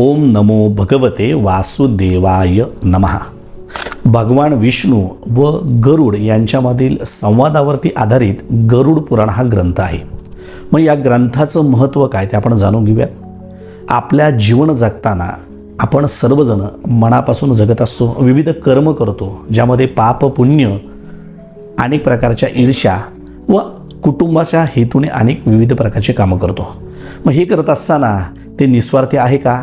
ओम नमो भगवते वासुदेवाय नमः. भगवान विष्णू व गरुड यांच्यामधील संवादावरती आधारित गरुड पुराण हा ग्रंथ आहे. मग या ग्रंथाचं महत्त्व काय ते आपण जाणून घेऊयात. आपल्या जीवन जगताना आपण सर्वजण मनापासून जगत असतो, विविध कर्म करतो, ज्यामध्ये पाप पुण्य, अनेक प्रकारच्या ईर्ष्या व कुटुंबाच्या हेतूने अनेक विविध प्रकारचे कामं करतो. मग हे करत असताना ते निस्वार्थी आहे का,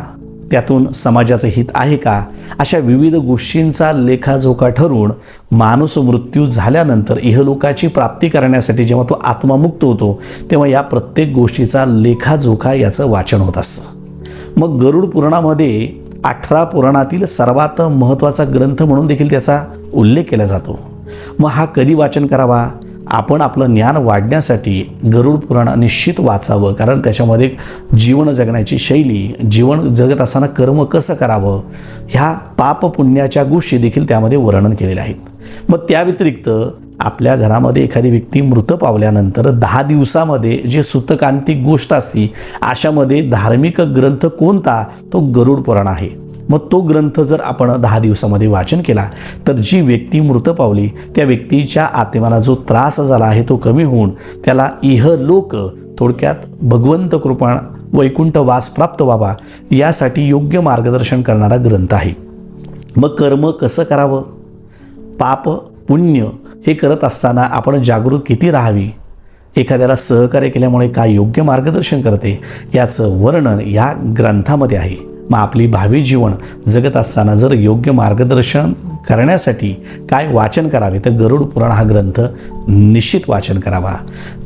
त्यातून समाजाचं हित आहे का, अशा विविध गोष्टींचा लेखाजोखा ठरवून माणूस मृत्यू झाल्यानंतर इहलोकाची प्राप्ती करण्यासाठी जेव्हा तो आत्मामुक्त होतो तेव्हा या प्रत्येक गोष्टीचा लेखाजोखा याचं वाचन होत असतं. मग गरुड पुराणामध्ये 18 पुराणातील सर्वात महत्त्वाचा ग्रंथ म्हणून देखील त्याचा उल्लेख केला जातो. मग हा कधी वाचन करावा? आपण आपलं ज्ञान वाढण्यासाठी गरुड पुराण निश्चित वाचावं, कारण त्याच्यामध्ये जीवन जगण्याची शैली, जीवन जगत असताना कर्म कसं करावं, ह्या पाप पुण्याच्या गोष्टी देखील त्यामध्ये वर्णन केलेल्या आहेत. मग त्या व्यतिरिक्त आपल्या घरामध्ये एखादी व्यक्ती मृत पावल्यानंतर 10 दिवसामध्ये जे सूतकांतिक गोष्ट असते, अशामध्ये धार्मिक ग्रंथ कोणता? तो गरुड पुराण आहे. मग तो ग्रंथ जर आपण 10 दिवसामध्ये वाचन केला तर जी व्यक्ती मृत पावली त्या व्यक्तीच्या आत्म्याला जो त्रास झाला आहे तो कमी होऊन त्याला इहलोक, थोडक्यात भगवंत कृपा वैकुंठ वास प्राप्त व्हावा, यासाठी योग्य मार्गदर्शन करणारा ग्रंथ आहे. मग कर्म कसं करावं, पाप पुण्य हे करत असताना आपण जागृत किती राहावी, एखाद्याला सहकार्य केल्यामुळे काय योग्य मार्गदर्शन करते, याचं वर्णन या ग्रंथामध्ये आहे. मग आपली भावी जीवन जगत असताना जर योग्य मार्गदर्शन करण्यासाठी काय वाचन करावे तर गरुड पुराण हा ग्रंथ निश्चित वाचन करावा.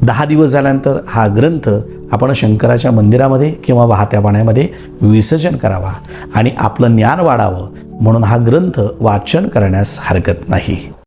10 दिवस झाल्यानंतर हा ग्रंथ आपण शंकराच्या मंदिरामध्ये किंवा वाहत्या पाण्यामध्ये विसर्जन करावा आणि आपलं ज्ञान वाढावं म्हणून हा ग्रंथ वाचन करण्यास हरकत नाही.